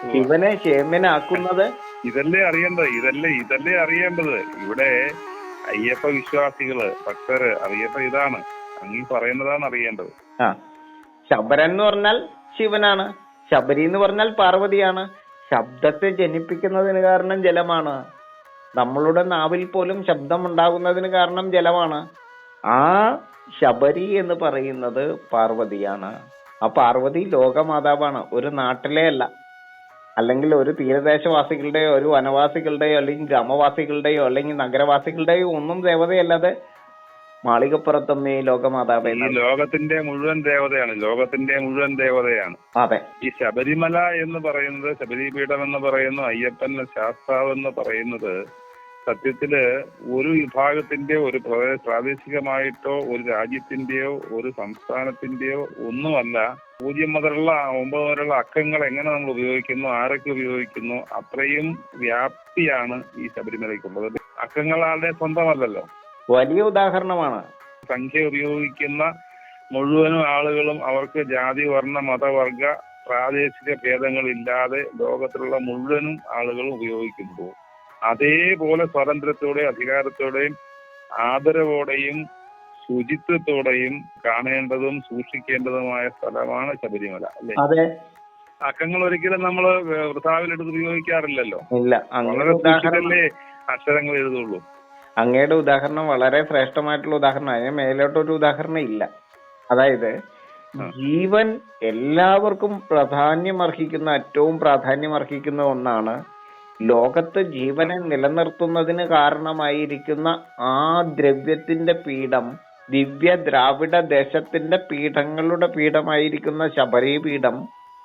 ശിവനെ ക്ഷേമനാക്കുന്നത് ഇതല്ലേ അറിയേണ്ടത്. ഇവിടെ അയ്യപ്പ വിശ്വാസികള്, ഭക്തര് അറിയേണ്ടത് ഇതാണ്. അങ്ങീ പറയുന്നതാണ് അറിയേണ്ടത്. ആ ശബരൻ എന്ന് പറഞ്ഞാൽ ശിവനാണ്, ശബരി എന്ന് പറഞ്ഞാൽ പാർവതിയാണ്. ശബ്ദത്തെ ജനിപ്പിക്കുന്നതിന് കാരണം ജലമാണ്. നമ്മളുടെ നാവിൽ പോലും ശബ്ദം ഉണ്ടാകുന്നതിന് കാരണം ജലമാണ്. ആ ശബരി എന്ന് പറയുന്നത് പാർവതിയാണ്. ആ പാർവതി ലോകമാതാവാണ്, ഒരു നാട്ടിലെ അല്ല, അല്ലെങ്കിൽ ഒരു തീരദേശവാസികളുടെയോ ഒരു വനവാസികളുടെയോ അല്ലെങ്കിൽ ഗ്രാമവാസികളുടെയോ അല്ലെങ്കിൽ നഗരവാസികളുടെയോ ഒന്നും ദേവതയല്ലാതെ മാളികപ്പുറത്തമ്മേ ലോകമാതാവേ. ഈ ലോകത്തിന്റെ മുഴുവൻ ദേവതയാണ്. അതെ. ഈ ശബരിമല എന്ന് പറയുന്നത്, ശബരിപീഠം എന്ന് പറയുന്നു, അയ്യപ്പൻ ശാസ്താവ് എന്ന് പറയുന്നത് സത്യത്തില് ഒരു വിഭാഗത്തിന്റെ, ഒരു പ്രാദേശികമായിട്ടോ ഒരു രാജ്യത്തിന്റെയോ ഒരു സംസ്ഥാനത്തിന്റെയോ ഒന്നുമല്ല. 0 മുതലുള്ള 9 വരെയുള്ള അക്കങ്ങൾ എങ്ങനെ നമ്മൾ ഉപയോഗിക്കുന്നു, ആരൊക്കെ ഉപയോഗിക്കുന്നു, അത്രയും വ്യാപ്തിയാണ് ഈ ശബരിമലയ്ക്കുള്ളത്. അക്കങ്ങളുടെ സ്വന്തമല്ലല്ലോ, വലിയ ഉദാഹരണമാണ്. സംഖ്യ ഉപയോഗിക്കുന്ന മുഴുവനും ആളുകളും അവർക്ക് ജാതി, വർണ്ണ, മതവർഗ, പ്രാദേശിക ഭേദങ്ങളില്ലാതെ ലോകത്തിലുള്ള മുഴുവനും ആളുകളും ഉപയോഗിക്കുന്നു. അതേപോലെ സ്വാതന്ത്ര്യത്തോടെയും അധികാരത്തോടെയും ആദരവോടെയും ശുചിത്വത്തോടെയും കാണേണ്ടതും സൂക്ഷിക്കേണ്ടതുമായ സ്ഥലമാണ് ശബരിമല, അല്ലേ? അക്കങ്ങൾ ഒരിക്കലും നമ്മൾ വൃഥാവിലെടുത്ത് ഉപയോഗിക്കാറില്ലല്ലോ. ഇല്ല, വളരെ സൂക്ഷിച്ചല്ലേ അക്ഷരങ്ങൾ എഴുതുള്ളൂ. അങ്ങയുടെ ഉദാഹരണം വളരെ ശ്രേഷ്ഠമായിട്ടുള്ള ഉദാഹരണം. അതിന് മേലോട്ടൊരു ഉദാഹരണം ഇല്ല. അതായത് ജീവൻ എല്ലാവർക്കും ഏറ്റവും പ്രാധാന്യമർഹിക്കുന്ന ഒന്നാണ്. ലോകത്ത് ജീവനെ നിലനിർത്തുന്നതിന് കാരണമായിരിക്കുന്ന ആ ദ്രവ്യത്തിന്റെ പീഠം, ദിവ്യ ദ്രാവിഡ ദേശത്തിന്റെ പീഠങ്ങളുടെ പീഠമായിരിക്കുന്ന ശബരി പീഠം,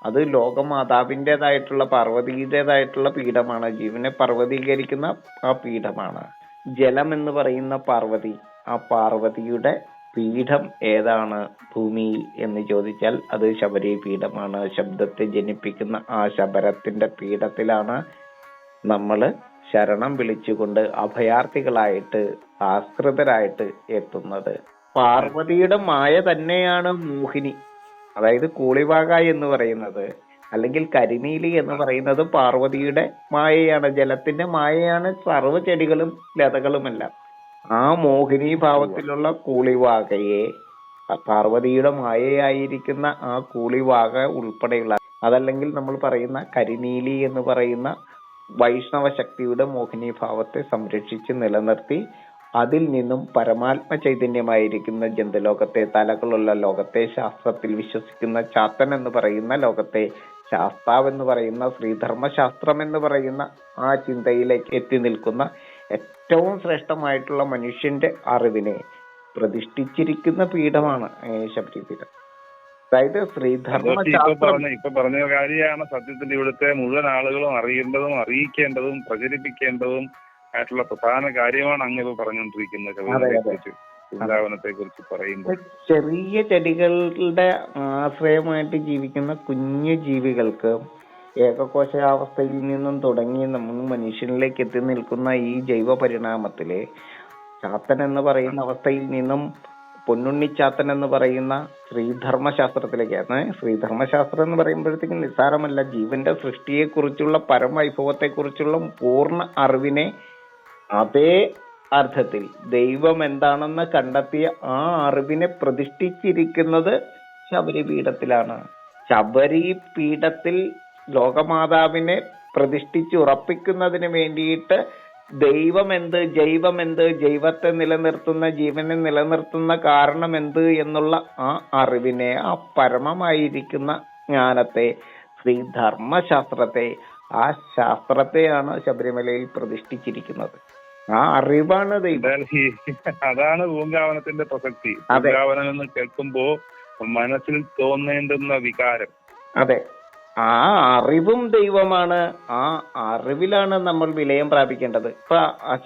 അത് ലോകമാതാവിൻ്റെതായിട്ടുള്ള പാർവതിയുടേതായിട്ടുള്ള പീഠമാണ്. ജീവനെ പർവ്വതീകരിക്കുന്ന ആ പീഠമാണ്. ജലം എന്ന് പറയുന്ന പാർവതി, ആ പാർവതിയുടെ പീഠം ഏതാണ് ഭൂമിയിൽ എന്ന് ചോദിച്ചാൽ അത് ശബരി പീഠമാണ്. ശബ്ദത്തെ ജനിപ്പിക്കുന്ന ആ ശബരത്തിന്റെ പീഠത്തിലാണ് നമ്മള് ശരണം വിളിച്ചുകൊണ്ട് അഭയാർത്ഥികളായിട്ട് ആശ്രിതരായിട്ട് എത്തുന്നത്. പാർവതിയുടെ മായ തന്നെയാണ് മോഹിനി. അതായത് കൂളിവാക എന്ന് പറയുന്നത്, അല്ലെങ്കിൽ കരിനീലി എന്ന് പറയുന്നത് പാർവതിയുടെ മായയാണ്, ജലത്തിന്റെ മായയാണ്. സർവ്വ ചെടികളും ലതകളുമെല്ലാം ആ മോഹിനി ഭാവത്തിലുള്ള കൂളിവാകയെ, പാർവതിയുടെ മായയായിരിക്കുന്ന ആ കൂളിവാക ഉൾപ്പെടെയുള്ള, അതല്ലെങ്കിൽ നമ്മൾ പറയുന്ന കരിനീലി എന്ന് പറയുന്ന വൈഷ്ണവ ശക്തിയുടെ മോഹിനി ഭാവത്തെ സംരക്ഷിച്ച് നിലനിർത്തി അതിൽ നിന്നും പരമാത്മ ചൈതന്യമായിരിക്കുന്ന ജന്തുലോകത്തെ, തലകളുള്ള ലോകത്തെ, ശാസ്ത്രത്തിൽ വിശ്വസിക്കുന്ന ചാത്തൻ എന്ന് പറയുന്ന ലോകത്തെ, ശാസ്താവ് എന്ന് പറയുന്ന ശ്രീധർമ്മശാസ്ത്രം എന്ന് പറയുന്ന ആ ചിന്തയിലേക്ക് എത്തി നിൽക്കുന്ന ഏറ്റവും ശ്രേഷ്ഠമായിട്ടുള്ള മനുഷ്യന്റെ അറിവിനെ പ്രതിഷ്ഠിച്ചിരിക്കുന്ന പീഠമാണ് ശബരിപീഠം. അതായത് ശ്രീധർമ്മശാസ്ത്രം ഇപ്പൊ പറഞ്ഞ കാര്യമാണ് സത്യത്തിൽ ഇവിടുത്തെ മുഴുവൻ ആളുകളും അറിയേണ്ടതും അറിയിക്കേണ്ടതും പ്രചരിപ്പിക്കേണ്ടതും ആയിട്ടുള്ള പ്രധാന കാര്യമാണ് അങ്ങ് പറഞ്ഞുകൊണ്ടിരിക്കുന്നത്. വൃന്ദാവനത്തെ കുറിച്ച് പറയുമ്പോൾ ചെറിയ ചെടികളുടെ ആശ്രയമായിട്ട് ജീവിക്കുന്ന കുഞ്ഞു ജീവികൾക്ക് ഏകകോശാവസ്ഥയിൽ നിന്നും തുടങ്ങി നമ്മൾ മനുഷ്യനിലേക്ക് എത്തി നിൽക്കുന്ന ഈ ജൈവ പരിണാമത്തിലെ ചാത്തൻ എന്ന് പറയുന്ന അവസ്ഥയിൽ നിന്നും പൊന്നുണ്ണിച്ചാത്തൻ എന്ന് പറയുന്ന ശ്രീധർമ്മശാസ്ത്രത്തിലേക്കാണ്. ശ്രീധർമ്മശാസ്ത്രം എന്ന് പറയുമ്പോഴത്തേക്കും നിസ്സാരമല്ല, ജീവന്റെ സൃഷ്ടിയെക്കുറിച്ചുള്ള പരമവൈഭവത്തെക്കുറിച്ചുള്ള പൂർണ്ണ അറിവിനെ അതേ അർത്ഥത്തിൽ ദൈവം എന്താണെന്ന് കണ്ടെത്തിയ ആ അറിവിനെ പ്രതിഷ്ഠിച്ചിരിക്കുന്നത് ശബരി പീഠത്തിലാണ്. ശബരി പീഠത്തിൽ ലോകമാതാവിനെ പ്രതിഷ്ഠിച്ചുറപ്പിക്കുന്നതിന് വേണ്ടിയിട്ട് ദൈവമെന്ത്, ജൈവമെന്ത്, ജൈവത്തെ നിലനിർത്തുന്ന, ജീവനെ നിലനിർത്തുന്ന കാരണം എന്ത് എന്നുള്ള ആ അറിവിനെ, ആ പരമമായിരിക്കുന്ന ജ്ഞാനത്തെ, ശ്രീധർമ്മശാസ്ത്രത്തെ, ആ ശാസ്ത്രത്തെയാണ് ശബരിമലയിൽ പ്രതിഷ്ഠിച്ചിരിക്കുന്നത്. ആ അറിവാണ് ദൈവം. അതാണ് പൂങ്കാവനത്തിന്റെ പ്രസക്തി. പൂങ്കാവനം എന്ന് കേൾക്കുമ്പോ മനസ്സിൽ തോന്നേണ്ടുന്ന വികാരം. അതെ, ആ അറിവും ദൈവമാണ്. ആ അറിവിലാണ് നമ്മൾ വിലയം പ്രാപിക്കേണ്ടത്. ഇപ്പൊ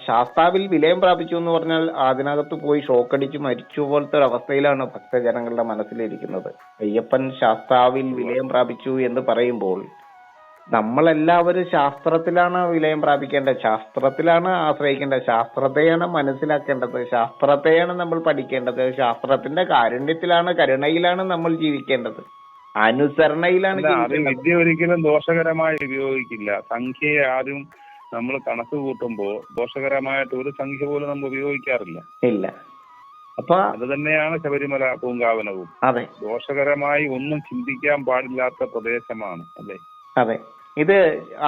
ശാസ്താവിൽ വിലയം പ്രാപിച്ചു എന്ന് പറഞ്ഞാൽ അതിനകത്ത് പോയി ഷോക്കടിച്ച് മരിച്ചു പോലത്തെ ഒരു അവസ്ഥയിലാണ് ഭക്തജനങ്ങളുടെ മനസ്സിലിരിക്കുന്നത്. അയ്യപ്പൻ ശാസ്താവിൽ വിലയം പ്രാപിച്ചു എന്ന് പറയുമ്പോൾ നമ്മളെല്ലാവരും ശാസ്ത്രത്തിലാണ് വിലയം പ്രാപിക്കേണ്ടത്, ശാസ്ത്രത്തിലാണ് ആശ്രയിക്കേണ്ടത്, ശാസ്ത്രത്തെയാണ് മനസ്സിലാക്കേണ്ടത്, ശാസ്ത്രത്തെയാണ് നമ്മൾ പഠിക്കേണ്ടത്, ശാസ്ത്രത്തിന്റെ കാരുണ്യത്തിലാണ്, കരുണയിലാണ് നമ്മൾ ജീവിക്കേണ്ടത്. അനുസരണയിലാണ് അല്ല, അത് ജീവിക്കുന്നത്. വിദ്യ ഒരിക്കലും ദോഷകരമായി ഉപയോഗിക്കില്ല. സംഖ്യയെ ആരും നമ്മൾ കണക്ക് കൂട്ടുമ്പോൾ ദോഷകരമായിട്ട് ഒരു സംഖ്യ പോലും നമ്മൾ ഉപയോഗിക്കാറില്ല. ഇല്ല. അപ്പൊ അത് തന്നെയാണ് ശബരിമല പൂങ്കാവനവും. അതെ ദോഷകരമായി ഒന്നും ചിന്തിക്കാൻ പാടില്ലാത്ത പ്രദേശമാണ്. അല്ലേ? അതെ. ഇത്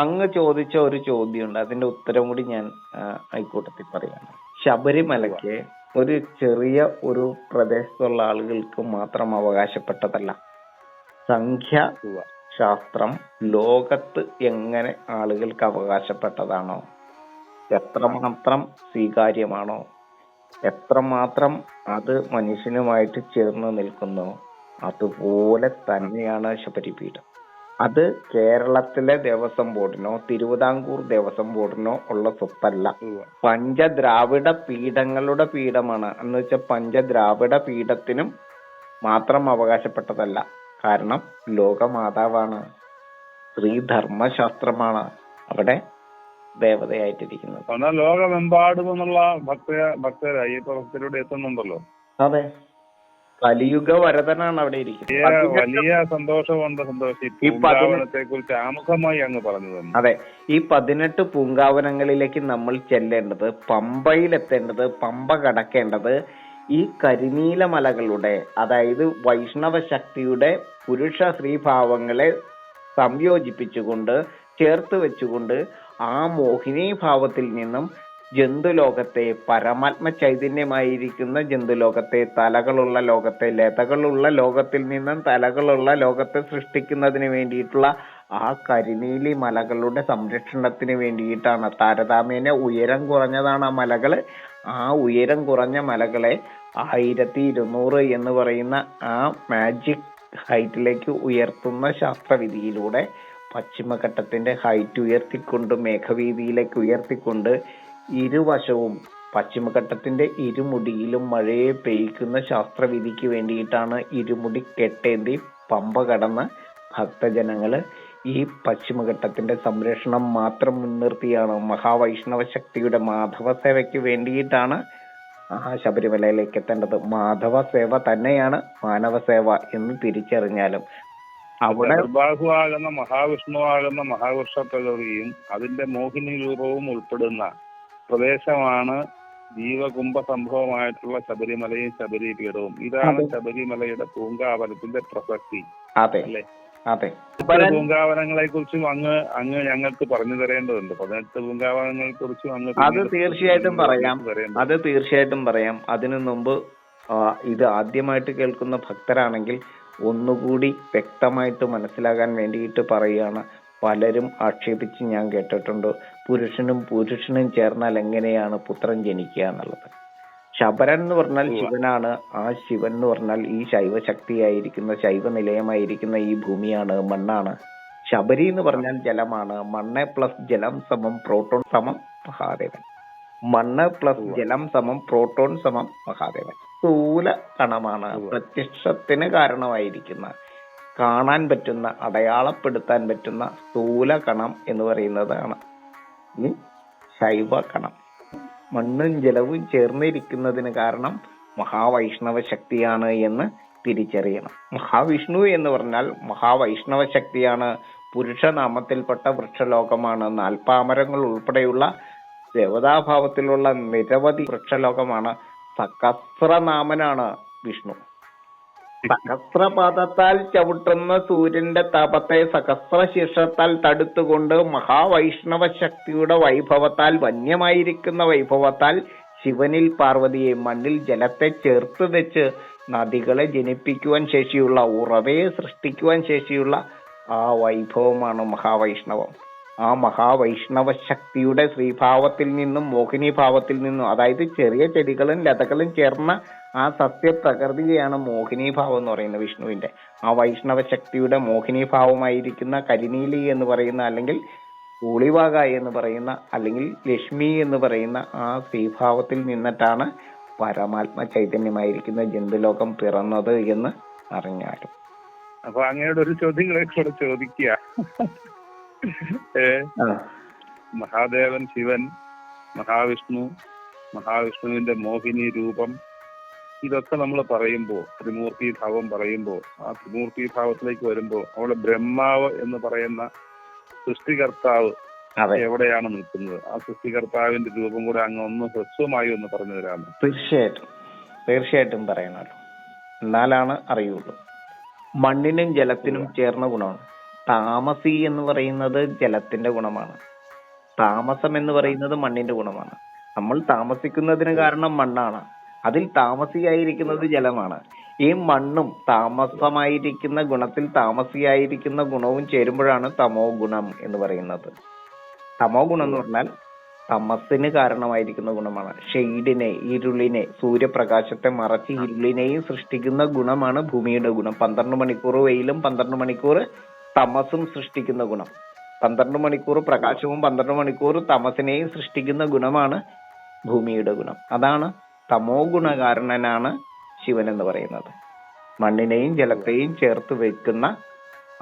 അങ്ങ് ചോദിച്ച ഒരു ചോദ്യമുണ്ട്, അതിന്റെ ഉത്തരം കൂടി ഞാൻ ആയിക്കൂട്ടത്തിൽ പറയാണ്. ശബരിമലയ്ക്ക് ഒരു ചെറിയ ഒരു പ്രദേശത്തുള്ള ആളുകൾക്ക് മാത്രം അവകാശപ്പെട്ടതല്ല. സംഖ്യ ശാസ്ത്രം ലോകത്ത് എങ്ങനെ ആളുകൾക്ക് അവകാശപ്പെട്ടതാണോ, എത്രമാത്രം സ്വീകാര്യമാണോ, എത്രമാത്രം അത് മനുഷ്യനുമായിട്ട് ചേർന്ന് നിൽക്കുന്നു, അതുപോലെ തന്നെയാണ് ശബരിപീഠം. അത് കേരളത്തിലെ ദേവസ്വം ബോർഡിനോ തിരുവിതാംകൂർ ദേവസ്വം ബോർഡിനോ ഉള്ള സ്വത്തല്ല. പഞ്ചദ്രാവിഡ പീഠങ്ങളുടെ പീഠമാണ്. എന്ന് വെച്ചാൽ പഞ്ചദ്രാവിഡ പീഠത്തിനും മാത്രം അവകാശപ്പെട്ടതല്ല. കാരണം ലോകമാതാവാണ്, സ്ത്രീധർമ്മശാസ്ത്രമാണ് അവിടെ ദേവതയായിട്ടിരിക്കുന്നത്. എന്നാൽ ലോകമെമ്പാടും എന്നുള്ള ഭക്തർ അയ്യപ്പ ഭക്തരോട് എത്തുന്നുണ്ടല്ലോ. അതെ, കലിയുഗ വരദനാണ് അവിടെ ഇരിക്കുന്നത്. വലിയ സന്തോഷമുണ്ട്. ഈ പൂങ്കാവനത്തെ കുറിച്ച് ആമുഖമായി അങ്ങ് പറഞ്ഞു തന്നു. അതെ, ഈ 18 പൂങ്കാവനങ്ങളിലേക്ക് നമ്മൾ ചെല്ലേണ്ടത്, പമ്പയിലെത്തേണ്ടത്, പമ്പ കടക്കേണ്ടത് ഈ കരിനീല മലകളുടെ, അതായത് വൈഷ്ണവ ശക്തിയുടെ പുരുഷ സ്ത്രീഭാവങ്ങളെ സംയോജിപ്പിച്ചുകൊണ്ട് ചേർത്ത് വെച്ചുകൊണ്ട് ആ മോഹിനി ഭാവത്തിൽ നിന്നും ജന്തുലോകത്തെ, പരമാത്മ ചൈതന്യമായിരിക്കുന്ന ജന്തുലോകത്തെ, തലകളുള്ള ലോകത്തെ, ലതകളുള്ള ലോകത്തിൽ നിന്നും തലകളുള്ള ലോകത്തെ സൃഷ്ടിക്കുന്നതിന് വേണ്ടിയിട്ടുള്ള ആ കരിനീലി മലകളുടെ സംരക്ഷണത്തിന് വേണ്ടിയിട്ടാണ്. താരതമ്യേന ഉയരം കുറഞ്ഞതാണ് ആ മലകള്. ആ ഉയരം കുറഞ്ഞ മലകളെ 1200 എന്ന് പറയുന്ന ആ മാജിക് ഹൈറ്റിലേക്ക് ഉയർത്തുന്ന ശാസ്ത്രവിധിയിലൂടെ പശ്ചിമഘട്ടത്തിന്റെ ഹൈറ്റ് ഉയർത്തിക്കൊണ്ട് മേഘവീതിയിലേക്ക് ഉയർത്തിക്കൊണ്ട് ഇരുവശവും പശ്ചിമഘട്ടത്തിന്റെ ഇരുമുടിയിലും മഴയെ പെയ്യ്ക്കുന്ന ശാസ്ത്രവിധിക്ക് വേണ്ടിയിട്ടാണ് ഇരുമുടി കെട്ടേന്തി പമ്പ കടന്ന് ഭക്തജനങ്ങള് ഈ പശ്ചിമഘട്ടത്തിന്റെ സംരക്ഷണം മാത്രം മുൻനിർത്തിയാണ്, മഹാവൈഷ്ണവ ശക്തിയുടെ മാധവ സേവയ്ക്ക് വേണ്ടിയിട്ടാണ് ശബരിമലയിലേക്ക് എത്തേണ്ടത്. മാധവ സേവ തന്നെയാണ് മാനവ സേവ എന്ന് തിരിച്ചറിഞ്ഞാലും അവിടെ നിർബാഹുവാകുന്ന മഹാവിഷ്ണുവാകുന്ന മഹാവൃക്ഷ പ്രകൃതിയും അതിന്റെ മോഹിനി രൂപവും ഉൾപ്പെടുന്ന പ്രദേശമാണ് ജീവകുംഭ സംഭവമായിട്ടുള്ള ശബരിമലയും ശബരിപീഠവും. ഇതാണ് ശബരിമലയുടെ പൂങ്കാവനത്തിന്റെ പ്രസക്തി. അല്ലേ? അതെ. പൂങ്കാവനങ്ങളെ കുറിച്ചും അങ്ങ് ഞങ്ങൾക്ക് പറഞ്ഞു തരേണ്ടതുണ്ട്. 18 പൂങ്കാവനങ്ങളെ കുറിച്ചും അത് തീർച്ചയായിട്ടും പറയാം. അതിനു മുമ്പ് ഇത് ആദ്യമായിട്ട് കേൾക്കുന്ന ഭക്തരാണെങ്കിൽ ഒന്നുകൂടി വ്യക്തമായിട്ട് മനസ്സിലാകാൻ വേണ്ടിയിട്ട് പറയുകയാണ്. പലരും ആക്ഷേപിച്ച് ഞാൻ കേട്ടിട്ടുണ്ട്, പുരുഷനും ചേർന്നാൽ എങ്ങനെയാണ് പുത്രൻ ജനിക്കുക എന്നുള്ളത്. ശബരൻ എന്ന് പറഞ്ഞാൽ ശിവനാണ്. ആ ശിവൻ എന്ന് പറഞ്ഞാൽ ഈ ശൈവശക്തിയായിരിക്കുന്ന, ശൈവ നിലയമായിരിക്കുന്ന ഈ ഭൂമിയാണ്, മണ്ണാണ്. ശബരി എന്ന് പറഞ്ഞാൽ ജലമാണ്. മണ്ണ് പ്ലസ് ജലം സമം പ്രോട്ടോൺ സമം മഹാദേവൻ. മണ്ണ് പ്ലസ് ജലം സമം പ്രോട്ടോൺ സമം മഹാദേവൻ. സ്ഥൂല കണമാണ്, പ്രത്യക്ഷത്തിന് കാരണമായിരിക്കുന്ന, കാണാൻ പറ്റുന്ന, അടയാളപ്പെടുത്താൻ പറ്റുന്ന സ്ഥൂല കണം എന്ന് പറയുന്നതാണ് ഈ ശൈവ കണം. മണ്ണും ജലവും ചേർന്നിരിക്കുന്നതിന് കാരണം മഹാവൈഷ്ണവ ശക്തിയാണ് എന്ന് തിരിച്ചറിയണം. മഹാവിഷ്ണു എന്ന് പറഞ്ഞാൽ മഹാവൈഷ്ണവ ശക്തിയാണ്. പുരുഷനാമത്തിൽപ്പെട്ട വൃക്ഷലോകമാണ്. നാൽപ്പാമരങ്ങൾ ഉൾപ്പെടെയുള്ള ദേവതാഭാവത്തിലുള്ള നിരവധി വൃക്ഷലോകമാണ്. സഹസ്രനാമനാണ് വിഷ്ണു. സഹസ്രപാദത്താൽ ചവിട്ടുന്ന സൂര്യന്റെ താപത്തെ സഹസ്രശീർഷത്താൽ തടുത്തുകൊണ്ട് മഹാവൈഷ്ണവ ശക്തിയുടെ വൈഭവത്താൽ, വന്യമായിരിക്കുന്ന വൈഭവത്താൽ ശിവനിൽ പാർവതിയെ, മണ്ണിൽ ജലത്തെ ചേർത്ത് വെച്ച് നദികളെ ജനിപ്പിക്കുവാൻ ശേഷിയുള്ള, ഉറവയെ സൃഷ്ടിക്കുവാൻ ശേഷിയുള്ള ആ വൈഭവമാണ് മഹാവൈഷ്ണവം. ആ മഹാവൈഷ്ണവ ശക്തിയുടെ ശ്രീഭാവത്തിൽ നിന്നും മോഹിനി ഭാവത്തിൽ നിന്നും, അതായത് ചെറിയ ചെടികളും ലതകളും ചേർന്ന ആ സസ്യപ്രകൃതിയെയാണ് മോഹിനി ഭാവം എന്ന് പറയുന്നത് വിഷ്ണുവിന്റെ. ആ വൈഷ്ണവ ശക്തിയുടെ മോഹിനി ഭാവമായിരിക്കുന്ന കരിനീലി എന്ന് പറയുന്ന, അല്ലെങ്കിൽ കൂളിവാക എന്ന് പറയുന്ന, അല്ലെങ്കിൽ ലക്ഷ്മി എന്ന് പറയുന്ന ആ ശ്രീഭാവത്തിൽ നിന്നിട്ടാണ് പരമാത്മ ചൈതന്യമായിരിക്കുന്ന ജന്തുലോകം പിറന്നത് എന്ന് അറിഞ്ഞാലും. അപ്പൊ അങ്ങയുടെ ഒരു ചോദ്യങ്ങളെ കൂടെ ചോദിക്കുക. മഹാദേവൻ ശിവൻ, മഹാവിഷ്ണുവിന്റെ മോഹിനി രൂപം, ഇതൊക്കെ നമ്മൾ പറയുമ്പോൾ ത്രിമൂർത്തി ഭാവം പറയുമ്പോൾ ആ ത്രിമൂർത്തി ഭാവത്തിലേക്ക് വരുമ്പോൾ അവിടെ ബ്രഹ്മാവ് എന്ന് പറയുന്ന സൃഷ്ടികർത്താവ് അതെ, എവിടെയാണ് നിൽക്കുന്നത്? ആ സൃഷ്ടികർത്താവിന്റെ രൂപം കൂടെ അങ്ങ് ഒന്ന് ഹ്രസ്വമായി ഒന്ന് പറഞ്ഞു തരാമോ? തീർച്ചയായിട്ടും പറയണല്ലോ, എന്നാലാണ് അറിയുള്ളൂ. മണ്ണിനും ജലത്തിനും ചേർന്ന ഗുണമാണ്. താമസി എന്ന് പറയുന്നത് ജലത്തിന്റെ ഗുണമാണ്, താമസം എന്ന് പറയുന്നത് മണ്ണിന്റെ ഗുണമാണ്. നമ്മൾ താമസിക്കുന്നതിന് കാരണം മണ്ണാണ്, അതിൽ താമസിയായിരിക്കുന്നത് ജലമാണ്. ഈ മണ്ണും താമസമായിരിക്കുന്ന ഗുണത്തിൽ താമസിയായിരിക്കുന്ന ഗുണവും ചേരുമ്പോഴാണ് തമോ ഗുണം എന്ന് പറയുന്നത്. തമോ ഗുണം എന്ന് പറഞ്ഞാൽ തമസിന് കാരണമായിരിക്കുന്ന ഗുണമാണ്. ഷെയ്ഡിനെ, ഇരുളിനെ, സൂര്യപ്രകാശത്തെ മറച്ച് ഇരുളിനെയും സൃഷ്ടിക്കുന്ന ഗുണമാണ് ഭൂമിയുടെ ഗുണം. 12 മണിക്കൂർ വെയിലും 12 മണിക്കൂർ തമസും സൃഷ്ടിക്കുന്ന ഗുണം. 12 മണിക്കൂർ പ്രകാശവും 12 മണിക്കൂർ തമസിനെയും സൃഷ്ടിക്കുന്ന ഗുണമാണ് ഭൂമിയുടെ ഗുണം. അതാണ് തമോ ഗുണകാരണനാണ് ശിവൻ എന്ന് പറയുന്നത്. മണ്ണിനെയും ജലത്തെയും ചേർത്ത് വെക്കുന്ന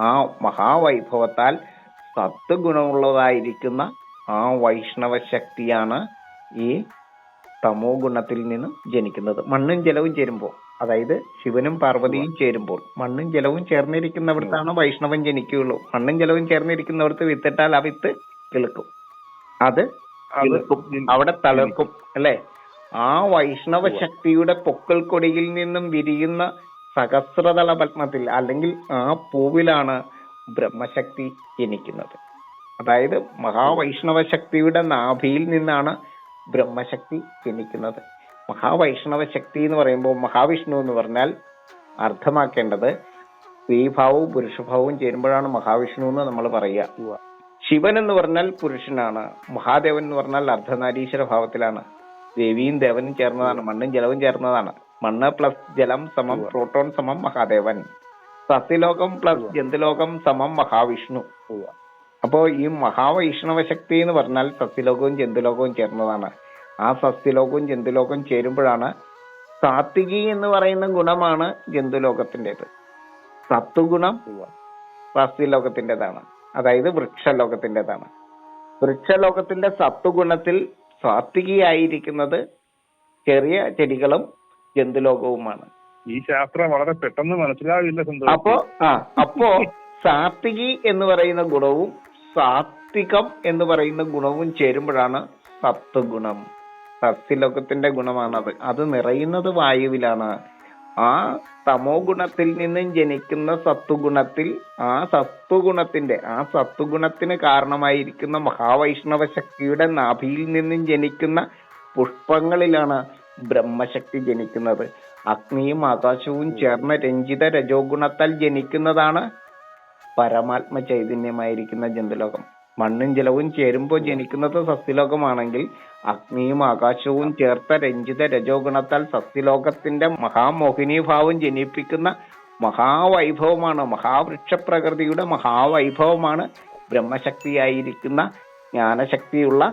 ആ മഹാവൈഭവത്താൽ സത്ത് ഗുണമുള്ളതായിരിക്കുന്ന ആ വൈഷ്ണവ ശക്തിയാണ് ഈ തമോ ഗുണത്തിൽ നിന്നും ജനിക്കുന്നത്. മണ്ണും ജലവും ചേരുമ്പോൾ, അതായത് ശിവനും പാർവതിയും ചേരുമ്പോൾ മണ്ണും ജലവും ചേർന്നിരിക്കുന്നിടത്താണ് വൈഷ്ണവൻ ജനിക്കുകയുള്ളൂ. മണ്ണും ജലവും ചേർന്നിരിക്കുന്നിടത്ത് വിത്തിട്ടാൽ ആ വിത്ത് കിളുക്കും, അത് കിളുക്കും, അവിടെ തളിർക്കും അല്ലെ. ആ വൈഷ്ണവ ശക്തിയുടെ പൊക്കൽ കൊടിയിൽ നിന്നും വിരിയുന്ന സഹസ്രദള പത്മത്തിൽ അല്ലെങ്കിൽ ആ പൂവിലാണ് ബ്രഹ്മശക്തി ജനിക്കുന്നത്. അതായത് മഹാവൈഷ്ണവ ശക്തിയുടെ നാഭിയിൽ നിന്നാണ് ബ്രഹ്മശക്തി ജനിക്കുന്നത്. മഹാവൈഷ്ണവ ശക്തി എന്ന് പറയുമ്പോൾ മഹാവിഷ്ണു എന്ന് പറഞ്ഞാൽ അർത്ഥമാക്കേണ്ടത് സ്ത്രീഭാവവും പുരുഷഭാവവും ചേരുമ്പോഴാണ് മഹാവിഷ്ണു എന്ന് നമ്മൾ പറയുക. ശിവൻ എന്ന് പറഞ്ഞാൽ പുരുഷനാണ്, മഹാദേവൻ എന്ന് പറഞ്ഞാൽ അർദ്ധനാരീശ്വര ഭാവത്തിലാണ്. ദേവിയും ദേവനും ചേർന്നതാണ്, മണ്ണും ജലവും ചേർന്നതാണ്. മണ്ണ് പ്ലസ് ജലം സമം പ്രോട്ടോൺ സമം മഹാദേവൻ. സസ്യലോകം പ്ലസ് ജന്തുലോകം സമം മഹാവിഷ്ണു. അപ്പോ ഈ മഹാവൈഷ്ണവ ശക്തി എന്ന് പറഞ്ഞാൽ സസ്യലോകവും ജന്തുലോകവും ചേർന്നതാണ്. ആ സസ്യലോകവും ജന്തുലോകവും ചേരുമ്പോഴാണ് സാത്വികി എന്ന് പറയുന്ന ഗുണമാണ് ജന്തുലോകത്തിൻ്റെത്. സത്വഗുണം സസ്യലോകത്തിൻ്റെതാണ്, അതായത് വൃക്ഷലോകത്തിൻ്റെതാണ്. വൃക്ഷലോകത്തിന്റെ സത്വഗുണത്തിൽ സാത്വികയായിരിക്കുന്നത് ചെറിയ ചെടികളും ജന്തുലോകവുമാണ്. ഈ ശാസ്ത്രം വളരെ പെട്ടെന്ന് മനസ്സിലാവില്ല. അപ്പോ സാത്വികി എന്ന് പറയുന്ന ഗുണവും സാത്വികം എന്ന് പറയുന്ന ഗുണവും ചേരുമ്പോഴാണ് സത്വഗുണം. സസ്യലോകത്തിന്റെ ഗുണമാണത്. അത് നിറയുന്നത് വായുവിലാണ്. ആ തമോ ഗുണത്തിൽ നിന്നും ജനിക്കുന്ന സത്വഗുണത്തിൽ ആ സത്വഗുണത്തിന് കാരണമായിരിക്കുന്ന മഹാവൈഷ്ണവ ശക്തിയുടെ നാഭിയിൽ നിന്നും ജനിക്കുന്ന പുഷ്പങ്ങളിലാണ് ബ്രഹ്മശക്തി ജനിക്കുന്നത്. അഗ്നിയും ആകാശവും ചേർന്ന രഞ്ജിത രജോ ഗുണത്താൽ ജനിക്കുന്നതാണ് പരമാത്മ ചൈതന്യമായിരിക്കുന്ന ജന്തുലോകം. മണ്ണും ജലവും ചേരുമ്പോൾ ജനിക്കുന്നത് സസ്യലോകമാണെങ്കിൽ അഗ്നിയും ആകാശവും ചേർത്ത രഞ്ജിത രജോ ഗുണത്താൽ സസ്യലോകത്തിന്റെ മഹാമോഹിനീഭാവം ജനിപ്പിക്കുന്ന മഹാവൈഭവമാണ്, മഹാവൃക്ഷപ്രകൃതിയുടെ മഹാവൈഭവമാണ് ബ്രഹ്മശക്തിയായിരിക്കുന്ന ജ്ഞാനശക്തിയുള്ള,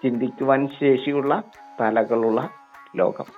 ചിന്തിക്കുവാൻ ശേഷിയുള്ള തലകളുള്ള ലോകം.